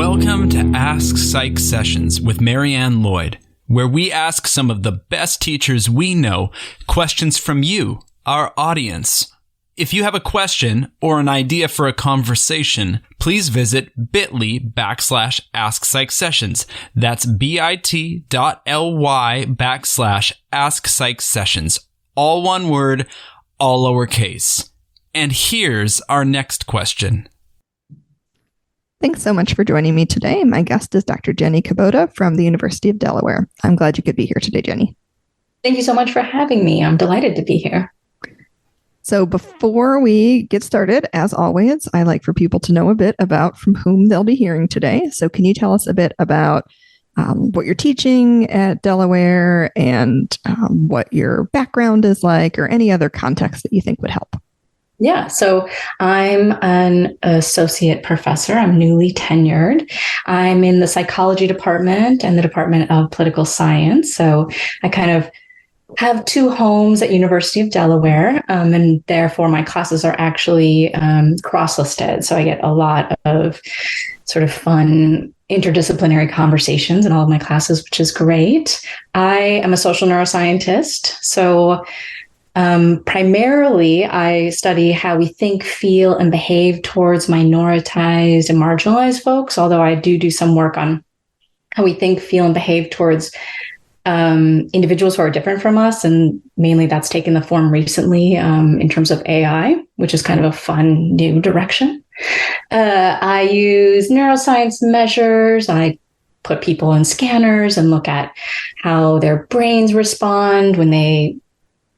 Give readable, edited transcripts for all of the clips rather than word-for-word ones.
Welcome to AskPsychSessions with Marianne Lloyd, where we ask some of the best teachers we know questions from you, our audience. If you have a question or an idea for a conversation, please visit bit.ly/AskPsychSessions. That's bit.ly/AskPsychSessions. All one word, all lowercase. And here's our next question. Thanks so much for joining me today. My guest is Dr. Jeni Kubota from the University of Delaware. I'm glad you could be here today, Jeni. Thank you so much for having me. I'm delighted to be here. So before we get started, as always, I like for people to know a bit about from whom they'll be hearing today. So can you tell us a bit about what you're teaching at Delaware and what your background is like, or any other context that you think would help? Yeah, so I'm an associate professor. I'm newly tenured. I'm in the psychology department and the Department of Political Science. So I kind of have two homes at University of Delaware, and therefore my classes are actually cross-listed. So I get a lot of sort of fun interdisciplinary conversations in all of my classes, which is great. I am a social neuroscientist. So primarily, I study how we think, feel, and behave towards minoritized and marginalized folks, although I do some work on how we think, feel, and behave towards individuals who are different from us. And mainly that's taken the form recently in terms of AI, which is kind of a fun new direction. I use neuroscience measures. I put people in scanners and look at how their brains respond when they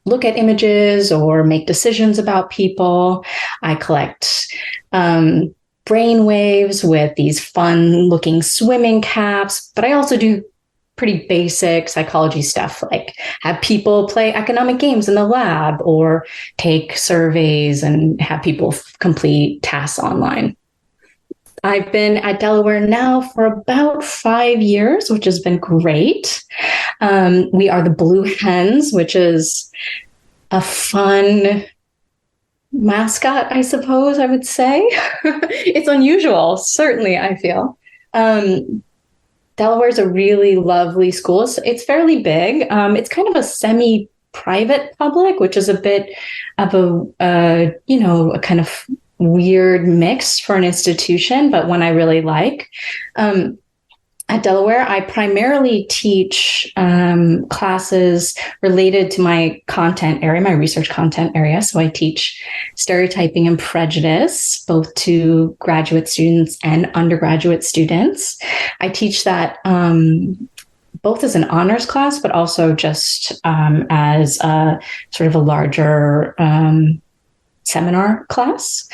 look at images or make decisions about people. I collect brain waves with these fun looking swimming caps, but I also do pretty basic psychology stuff, like have people play economic games in the lab or take surveys and have people complete tasks online. I've been at Delaware now for about 5 years, which has been great. We are the Blue Hens, which is a fun mascot, I suppose I would say. It's unusual, certainly, I feel. Delaware is a really lovely school. It's fairly big. It's kind of a semi-private public, which is a bit of a kind of weird mix for an institution, but one I really like. At Delaware, I primarily teach classes related to my content area, my research content area. So I teach stereotyping and prejudice, both to graduate students and undergraduate students. I teach that both as an honors class, but also just as a sort of a larger seminar class.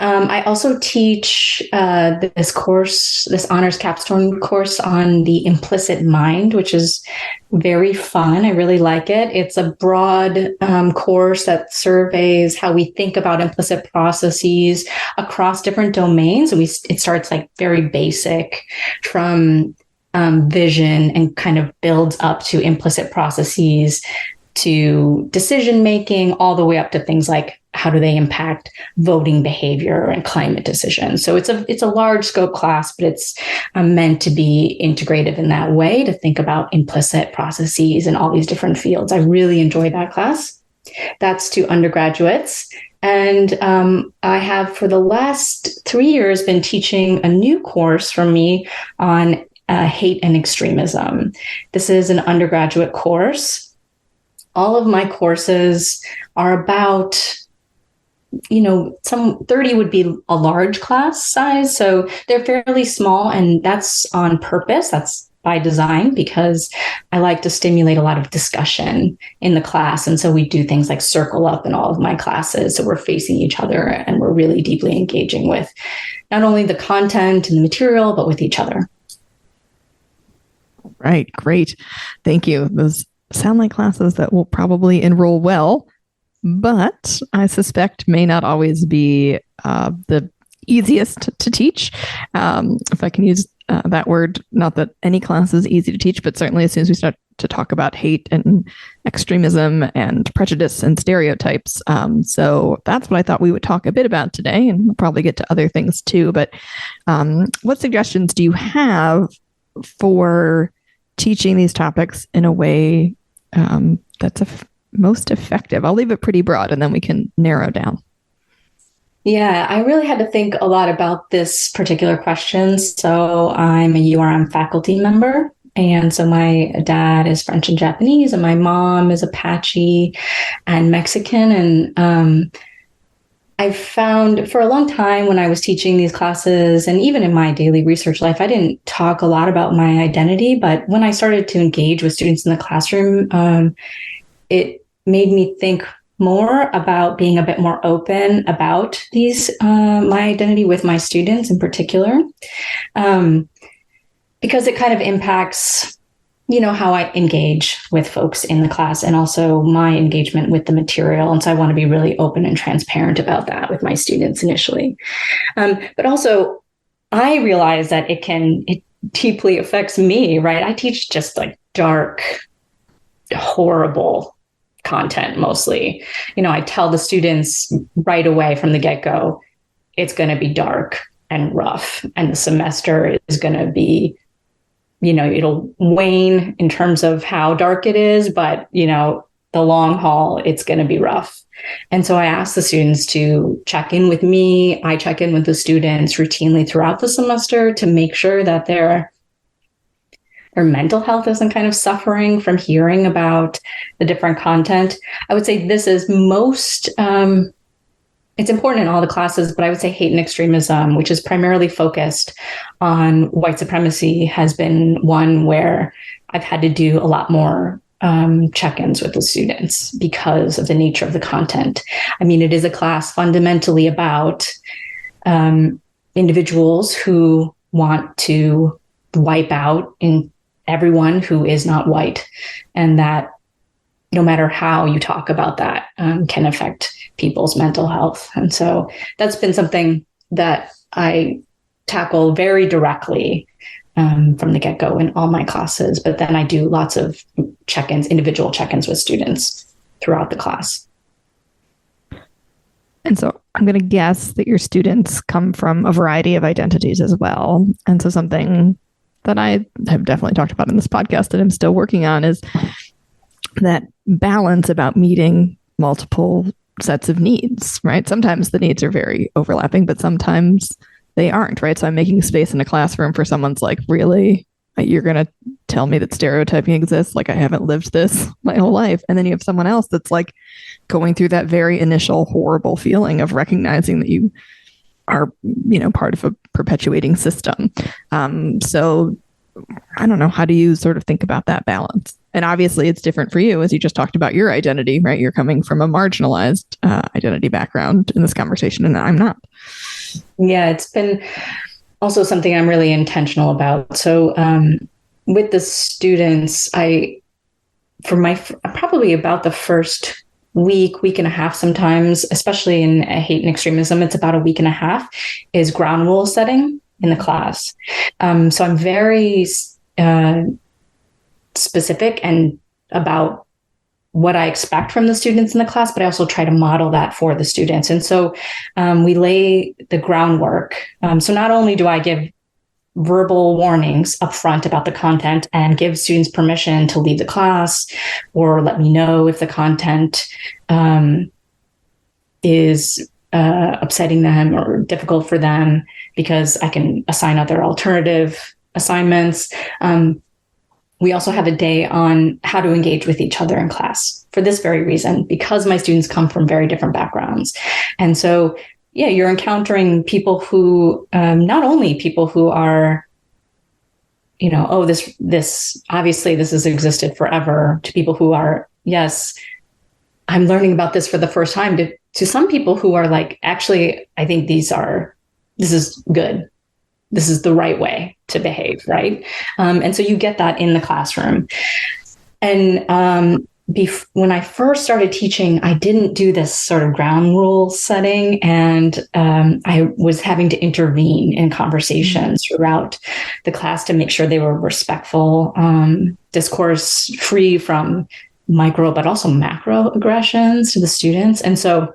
I also teach this honors capstone course on the implicit mind, which is very fun. I really like it. It's a broad course that surveys how we think about implicit processes across different domains. And it starts like very basic from vision and kind of builds up to implicit processes to decision making, all the way up to things like how do they impact voting behavior and climate decisions. So it's a large scope class, but it's meant to be integrative in that way, to think about implicit processes in all these different fields. I really enjoy that class. That's to undergraduates. And I have for the last 3 years been teaching a new course from me on hate and extremism. This is an undergraduate course. All of my courses are about, some 30 would be a large class size. So they're fairly small, and that's on purpose. That's by design, because I like to stimulate a lot of discussion in the class. And so we do things like circle up in all of my classes. So we're facing each other and we're really deeply engaging with not only the content and the material, but with each other. Right. Great. Thank you. Those sound like classes that will probably enroll well, but I suspect may not always be the easiest to teach. If I can use that word, not that any class is easy to teach, but certainly as soon as we start to talk about hate and extremism and prejudice and stereotypes. So that's what I thought we would talk a bit about today, and we'll probably get to other things too. But what suggestions do you have for teaching these topics in a way that's most effective? I'll leave it pretty broad, and then we can narrow down. Yeah, I really had to think a lot about this particular question. So I'm a URM faculty member. And so my dad is French and Japanese, and my mom is Apache and Mexican. And I found for a long time when I was teaching these classes, and even in my daily research life, I didn't talk a lot about my identity. But when I started to engage with students in the classroom, it made me think more about being a bit more open about my identity with my students in particular, because it kind of impacts, how I engage with folks in the class and also my engagement with the material. And so I want to be really open and transparent about that with my students initially. But also I realize that it deeply affects me, right? I teach just like dark, horrible content mostly. I tell the students right away from the get-go, it's going to be dark and rough, and the semester is going to be, it'll wane in terms of how dark it is, but the long haul, it's going to be rough. And so I ask the students to check in with me. I check in with the students routinely throughout the semester to make sure that their mental health isn't kind of suffering from hearing about the different content. I would say this is most, it's important in all the classes, but I would say hate and extremism, which is primarily focused on white supremacy, has been one where I've had to do a lot more check-ins with the students because of the nature of the content. I mean, it is a class fundamentally about individuals who want to wipe out in everyone who is not white, and that no matter how you talk about that can affect people's mental health. And so that's been something that I tackle very directly from the get-go in all my classes. But then I do lots of check-ins, individual check-ins with students throughout the class. And so I'm going to guess that your students come from a variety of identities as well. And so something that I have definitely talked about in this podcast that I'm still working on is that balance about meeting multiple sets of needs, right? Sometimes the needs are very overlapping, but sometimes they aren't, right? So I'm making space in a classroom for someone's like, really? You're going to tell me that stereotyping exists? Like I haven't lived this my whole life. And then you have someone else that's like going through that very initial horrible feeling of recognizing that you are, part of a perpetuating system. So I don't know, how do you sort of think about that balance? And obviously it's different for you, as you just talked about your identity, right? You're coming from a marginalized identity background in this conversation, and I'm not. Yeah, it's been also something I'm really intentional about. So with the students, probably about the first week and a half sometimes, especially in hate and extremism, it's about a week and a half, is ground rule setting in the class. So I'm very specific and about what I expect from the students in the class, but I also try to model that for the students. And so we lay the groundwork. So not only do I give verbal warnings upfront about the content and give students permission to leave the class or let me know if the content is upsetting them or difficult for them, because I can assign other alternative assignments. We also have a day on how to engage with each other in class for this very reason, because my students come from very different backgrounds. And so, yeah, you're encountering people who, not only people who are, this obviously this has existed forever, to people who are, yes, I'm learning about this for the first time, to some people who are like, actually, I think this is good. This is the right way to behave, right? And so you get that in the classroom. And when I first started teaching, I didn't do this sort of ground rule setting, and I was having to intervene in conversations throughout the class to make sure they were respectful, discourse free from micro, but also macro aggressions to the students. And so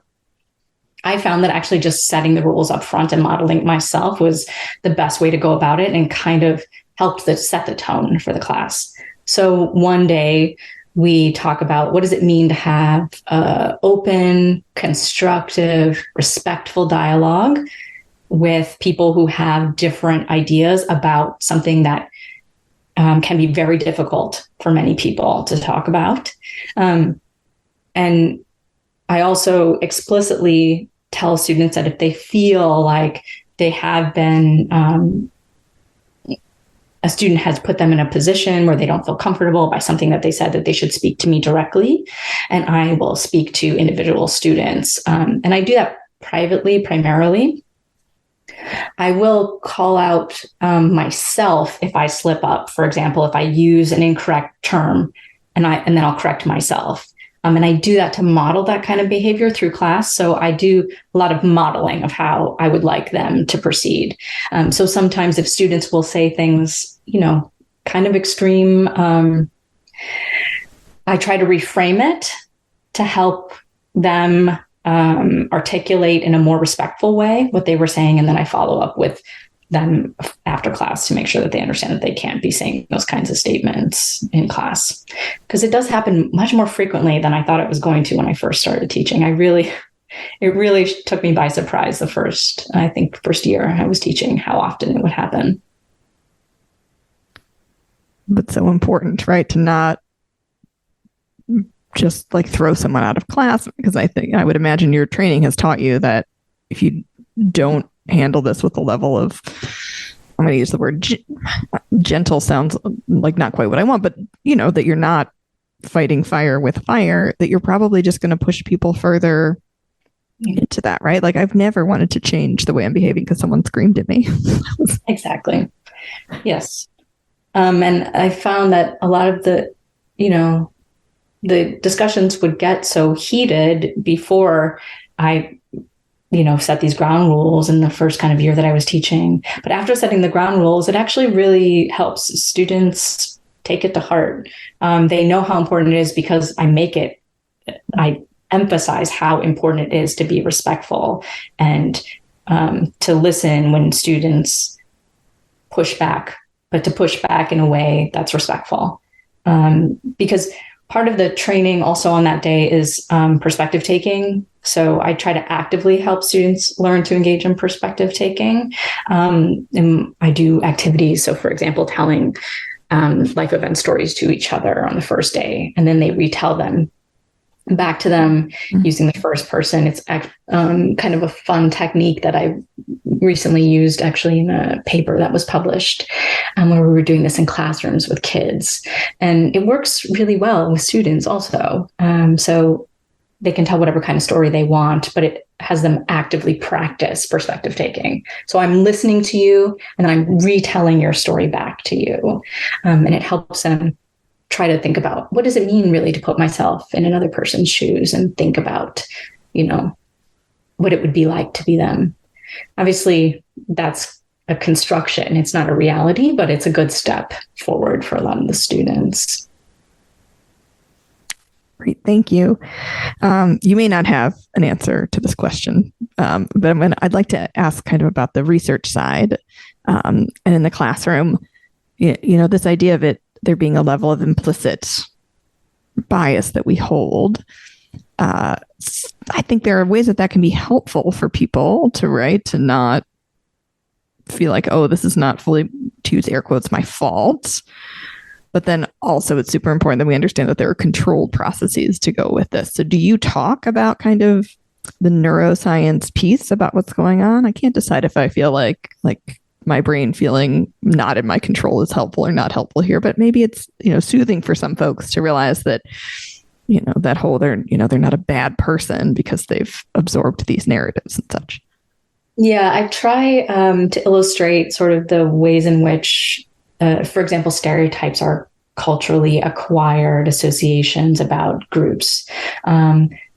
I found that actually just setting the rules up front and modeling it myself was the best way to go about it, and kind of helped set the tone for the class. So one day, we talk about what does it mean to have open, constructive, respectful dialogue with people who have different ideas about something that can be very difficult for many people to talk about. And I also explicitly tell students that if they feel like they have been a student has put them in a position where they don't feel comfortable by something that they said, that they should speak to me directly, and I will speak to individual students. And I do that privately, primarily. I will call out myself if I slip up. For example, if I use an incorrect term, and then I'll correct myself. And I do that to model that kind of behavior through class. So I do a lot of modeling of how I would like them to proceed. So sometimes if students will say things, kind of extreme, I try to reframe it to help them articulate in a more respectful way what they were saying. And then I follow up with them after class to make sure that they understand that they can't be saying those kinds of statements in class, because it does happen much more frequently than I thought it was going to when I first started teaching. It really took me by surprise the first year I was teaching, how often it would happen. But so important, right? To not just like throw someone out of class, because I would imagine your training has taught you that if you don't handle this with a level of, I'm going to use the word gentle, sounds like not quite what I want, but that you're not fighting fire with fire, that you're probably just going to push people further into that, right? Like I've never wanted to change the way I'm behaving because someone screamed at me. Exactly. Yes. And I found that a lot of the discussions would get so heated before I set these ground rules in the first kind of year that I was teaching. But after setting the ground rules, it actually really helps students take it to heart. They know how important it is because I emphasize how important it is to be respectful and to listen when students push back, but to push back in a way that's respectful. Because part of the training also on that day is perspective taking. So I try to actively help students learn to engage in perspective taking. And I do activities. So for example, telling life event stories to each other on the first day, and then they retell them back to them using the first person. It's kind of a fun technique that I recently used actually in a paper that was published where we were doing this in classrooms with kids. And it works really well with students also. So they can tell whatever kind of story they want, but it has them actively practice perspective taking. So I'm listening to you and then I'm retelling your story back to you. And it helps them try to think about what does it mean really to put myself in another person's shoes and think about, what it would be like to be them. Obviously, that's a construction. It's not a reality, but it's a good step forward for a lot of the students. Great. Thank you. You may not have an answer to this question, but I'd like to ask kind of about the research side and in the classroom, this idea of there being a level of implicit bias that we hold. I think there are ways that can be helpful for people to not feel like, oh, this is not fully, to use air quotes, my fault. But then also it's super important that we understand that there are controlled processes to go with this. So do you talk about kind of the neuroscience piece about what's going on? I can't decide if I feel like my brain feeling not in my control is helpful or not helpful here, but maybe it's, soothing for some folks to realize that, that whole, they're not a bad person because they've absorbed these narratives and such. Yeah, I try to illustrate sort of the ways in which, for example, stereotypes are culturally acquired associations about groups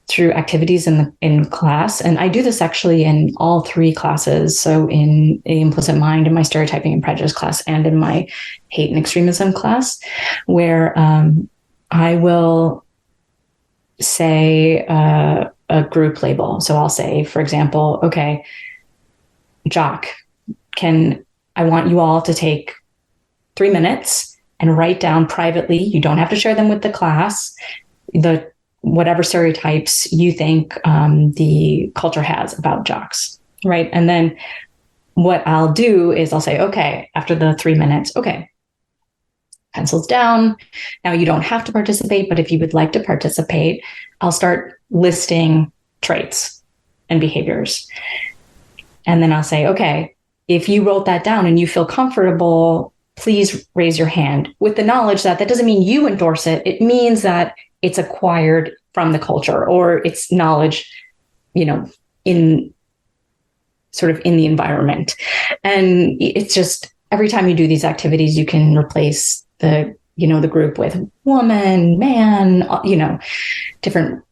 through activities in class. And I do this actually in all 3 classes. So in the implicit mind, in my stereotyping and prejudice class, and in my hate and extremism class, where I will say a group label. So I'll say, for example, okay, jock, I want you all to take 3 minutes and write down privately. You don't have to share them with the class, whatever stereotypes you think the culture has about jocks, right? And then what I'll do is I'll say, okay, after the 3 minutes, okay, pencils down. Now you don't have to participate, but if you would like to participate, I'll start listing traits and behaviors. And then I'll say, okay, if you wrote that down and you feel comfortable, please raise your hand, with the knowledge that that doesn't mean you endorse it. It means that it's acquired from the culture, or it's knowledge, in the environment. And it's just, every time you do these activities, you can replace the group with woman, man, different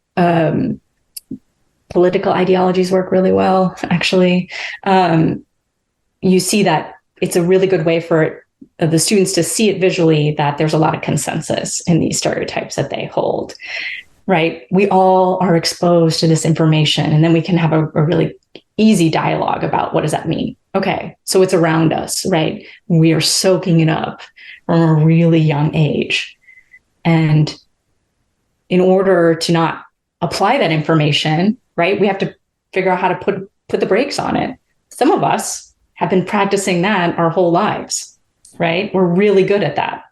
political ideologies work really well, actually. You see that it's a really good way for the students to see it visually, that there's a lot of consensus in these stereotypes that they hold, right? We all are exposed to this information, and then we can have a really easy dialogue about, what does that mean? Okay, so it's around us, right? We are soaking it up from a really young age. And in order to not apply that information, right, we have to figure out how to put the brakes on it. Some of us have been practicing that our whole lives, right? We're really good at that.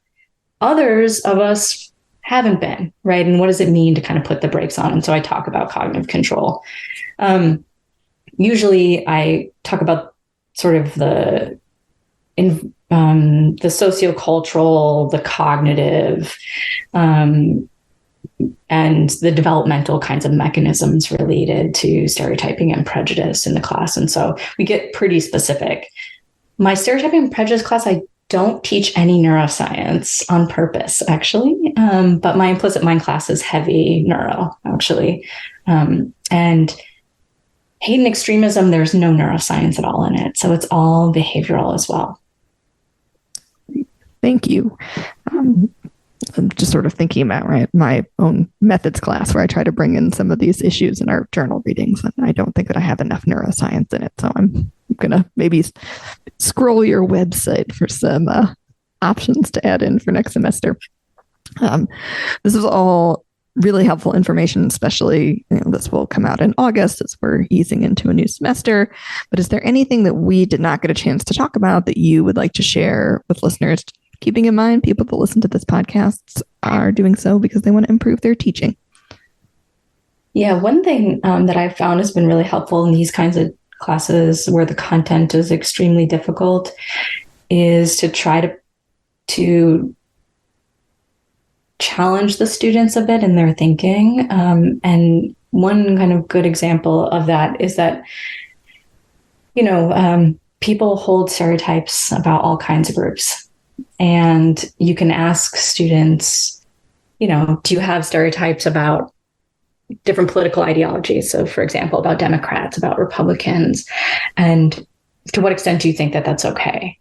Others of us haven't been, right? And what does it mean to kind of put the brakes on? And so I talk about cognitive control. Usually I talk about sort of the sociocultural, the cognitive, and the developmental kinds of mechanisms related to stereotyping and prejudice in the class. And so we get pretty specific. My stereotyping and prejudice class, I don't teach any neuroscience on purpose, actually. But my implicit mind class is heavy neuro, actually. And hate and extremism, there's no neuroscience at all in it. So it's all behavioral as well. Thank you. I'm just sort of thinking about my own methods class, where I try to bring in some of these issues in our journal readings, and I don't think that I have enough neuroscience in it. So I'm going to maybe scroll your website for some options to add in for next semester. This is all really helpful information, especially, this will come out in August as we're easing into a new semester. But is there anything that we did not get a chance to talk about that you would like to share with listeners, keeping in mind people that listen to this podcast are doing so because they want to improve their teaching? Yeah, one thing that I've found has been really helpful in these kinds of classes where the content is extremely difficult is to try to challenge the students a bit in their thinking. And one kind of good example of that is that, people hold stereotypes about all kinds of groups. And you can ask students, do you have stereotypes about different political ideologies? So, for example, about Democrats, about Republicans, and to what extent do you think that that's okay?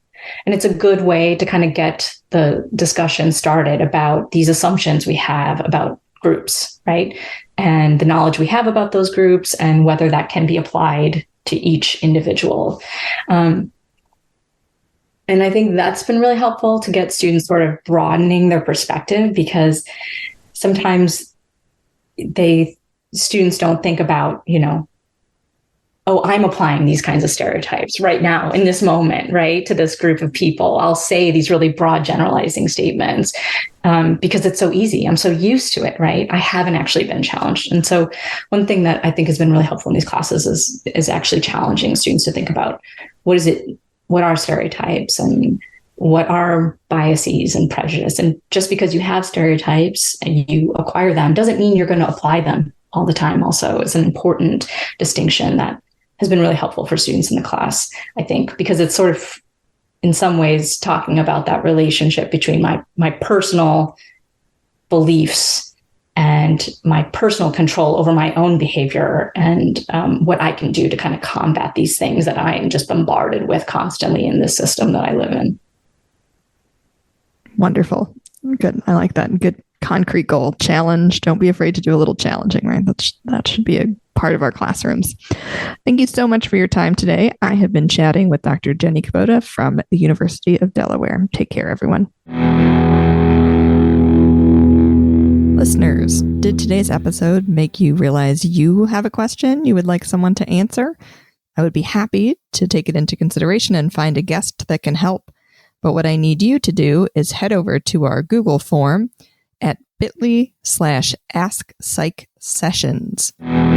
And it's a good way to kind of get the discussion started about these assumptions we have about groups, right? And the knowledge we have about those groups and whether that can be applied to each individual. And I think that's been really helpful to get students sort of broadening their perspective, because sometimes students don't think about, oh, I'm applying these kinds of stereotypes right now in this moment, right, to this group of people. I'll say these really broad generalizing statements because it's so easy. I'm so used to it, right? I haven't actually been challenged. And so one thing that I think has been really helpful in these classes is actually challenging students to think about what are stereotypes and what are biases and prejudice. And just because you have stereotypes and you acquire them doesn't mean you're going to apply them all the time. Also, it's an important distinction that has been really helpful for students in the class, I think, because it's sort of in some ways talking about that relationship between my personal beliefs and my personal control over my own behavior, and what I can do to kind of combat these things that I am just bombarded with constantly in this system that I live in. Wonderful. Good. I like that. Good concrete goal. Challenge. Don't be afraid to do a little challenging, right? That should be a part of our classrooms. Thank you so much for your time today. I have been chatting with Dr. Jeni Kubota from the University of Delaware. Take care, everyone. Listeners, did today's episode make you realize you have a question you would like someone to answer? I would be happy to take it into consideration and find a guest that can help. But what I need you to do is head over to our Google form at bit.ly/AskPsychSessions.